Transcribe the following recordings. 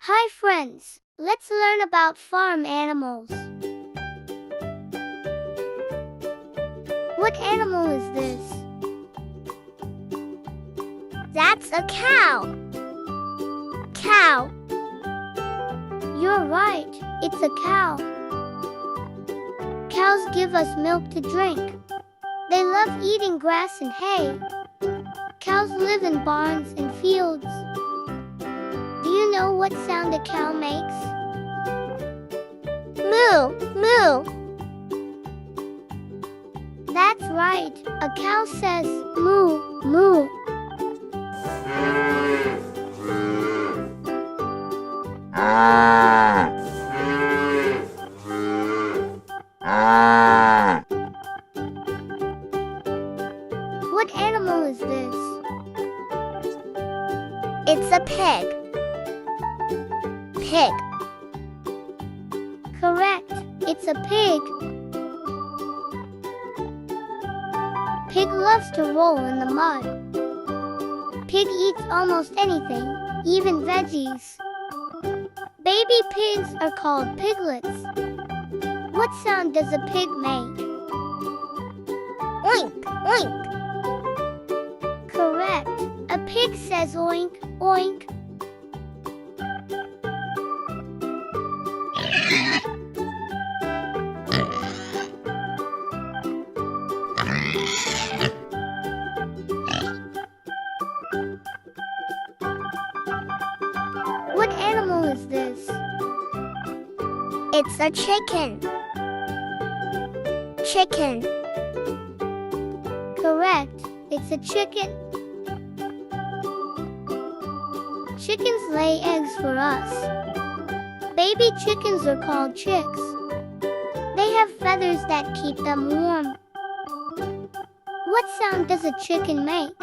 Hi friends, let's learn about farm animals. What animal is this? That's a cow. Cow. You're right, it's a cow. Cows give us milk to drink. They love eating grass and hay. Cows live in barns and fields. Do you know what sound a cow makes? Moo, moo. That's right, a cow says moo, moo. What animal is this? It's a pig. Pig. Correct, it's a pig. Pig loves to roll in the mud. Pig eats almost anything, even veggies. Baby pigs are called piglets. What sound does a pig make? Oink, oink. Correct, a pig says oink, oink. What animal is this? It's a chicken. Chicken. Correct, it's a chicken. Chickens lay eggs for us. Baby chickens are called chicks. They have feathers that keep them warm. What sound does a chicken make?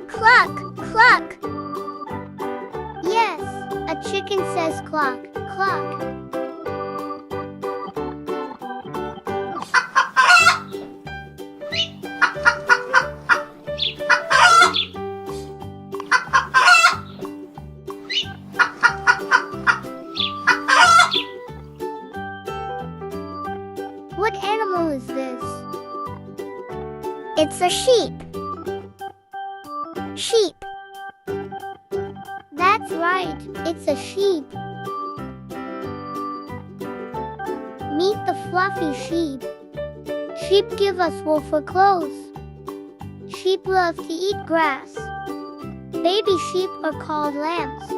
Cluck, cluck. Yes, a chicken says cluck, cluck. What animal is this? It's a sheep. Sheep. That's right, it's a sheep. Meet the fluffy sheep. Sheep give us wool for clothes. Sheep love to eat grass. Baby sheep are called lambs.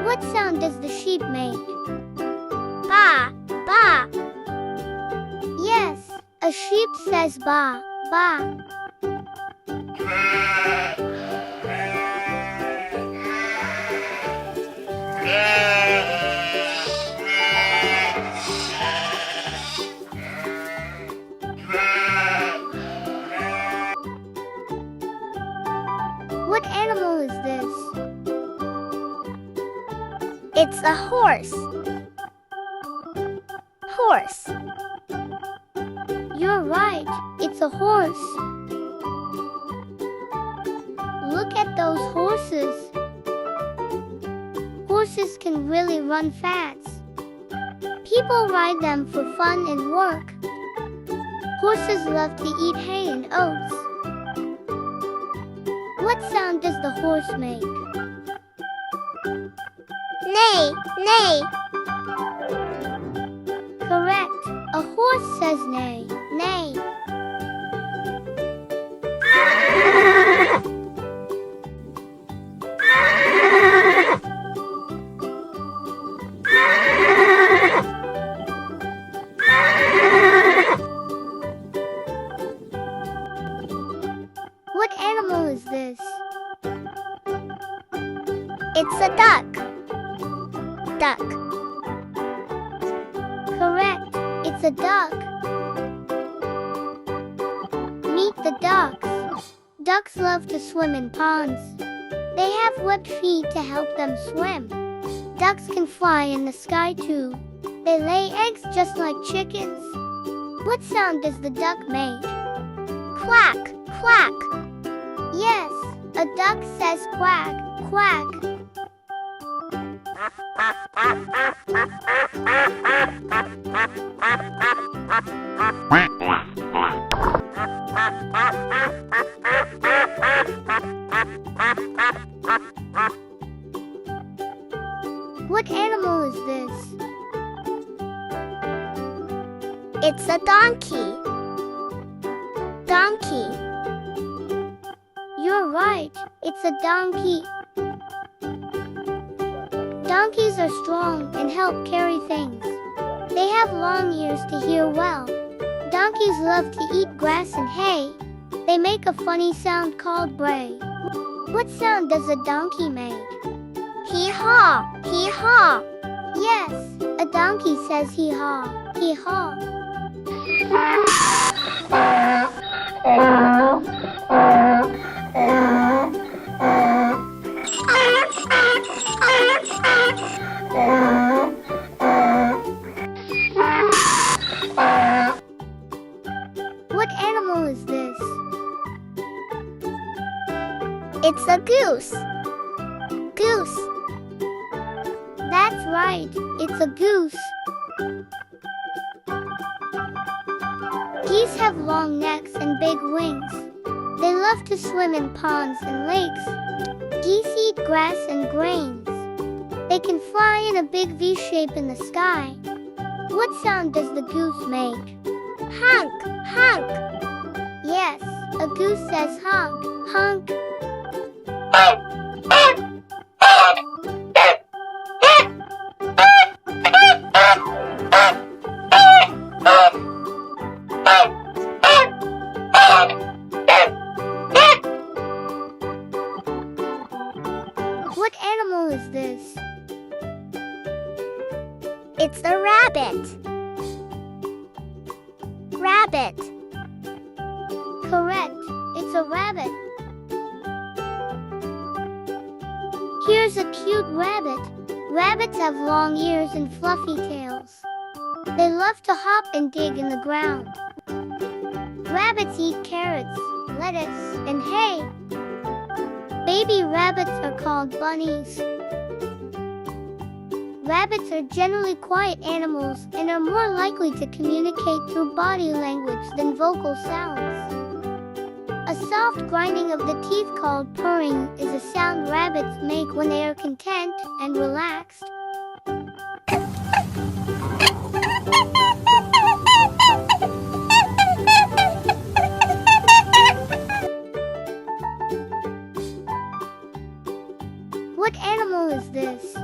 What sound does the sheep make? Ba, ba. Yes, a sheep says ba, ba. What animal is this? It's a horse. Horse. You're right, it's a horse. Look at those horses. Horses can really run fast. People ride them for fun and work. Horses love to eat hay and oats. What sound does the horse make? Neigh, neigh. Correct, a horse says neigh, neigh. What animal is this? It's a duck. Duck. Correct, it's a duck. Meet the ducks. Ducks love to swim in ponds. They have webbed feet to help them swim. Ducks can fly in the sky too. They lay eggs just like chickens. What sound does the duck make? Quack, quack. Yes, a duck says quack, quack. What animal is this? It's a donkey. Donkey. You're right, it's a donkey. Donkeys are strong and help carry things. They have long ears to hear well. Donkeys love to eat grass and hay. They make a funny sound called bray. What sound does a donkey make? Hee-haw, hee-haw. Yes, a donkey says hee-haw, hee-haw. What animal is this? It's a goose. Goose. That's right, it's a goose. Geese have long necks and big wings. They love to swim in ponds and lakes. Geese eat grass and grains. They can fly in a big V shape in the sky. What sound does the goose make? Honk, honk. Yes, a goose says honk, honk. What animal is this? It's a rabbit. Rabbit. Correct, it's a rabbit. Here's a cute rabbit. Rabbits have long ears and fluffy tails. They love to hop and dig in the ground. Rabbits eat carrots, lettuce, and hay. Baby rabbits are called bunnies. Rabbits are generally quiet animals and are more likely to communicate through body language than vocal sounds. A soft grinding of the teeth called purring is a sound rabbits make when they are content and relaxed. What animal is this?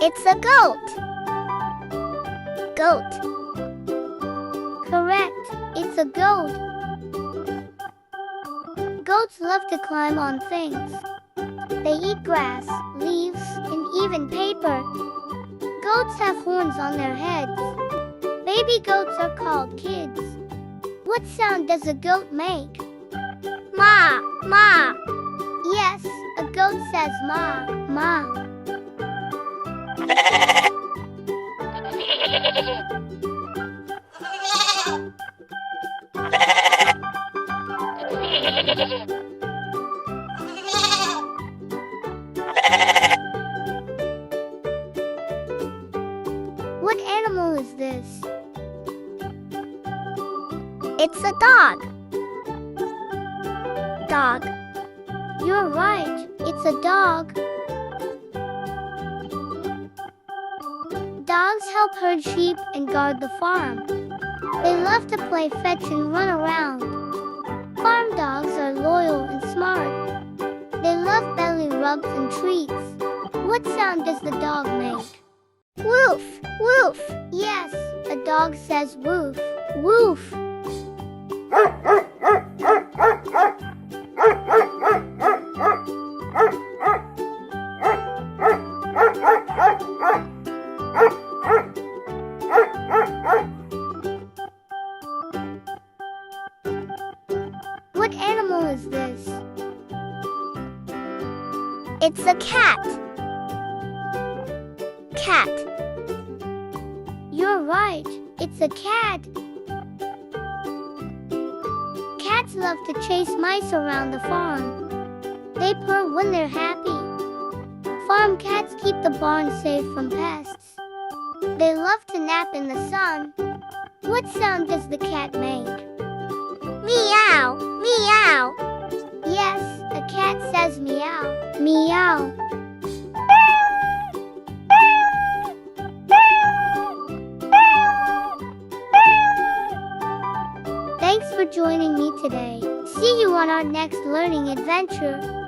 It's a goat. Goat. Correct, it's a goat. Goats love to climb on things. They eat grass, leaves, and even paper. Goats have horns on their heads. Baby goats are called kids. What sound does a goat make? Ma, ma. Yes, a goat says ma, ma. What animal is this? It's a dog. Dog. You're right, it's a dog. Dogs help herd sheep and guard the farm. They love to play fetch and run around. Farm dogs are loyal and smart. They love belly rubs and treats. What sound does the dog make? Woof, woof. Yes, a dog says woof, woof. What animal is this? It's a cat. Cat. You're right, it's a cat. Cats love to chase mice around the farm. They purr when they're happy. Farm cats keep the barn safe from pests. They love to nap in the sun. What sound does the cat make? Meow, meow. Yes, a cat says meow, meow. Thanks for joining me today. See you on our next learning adventure.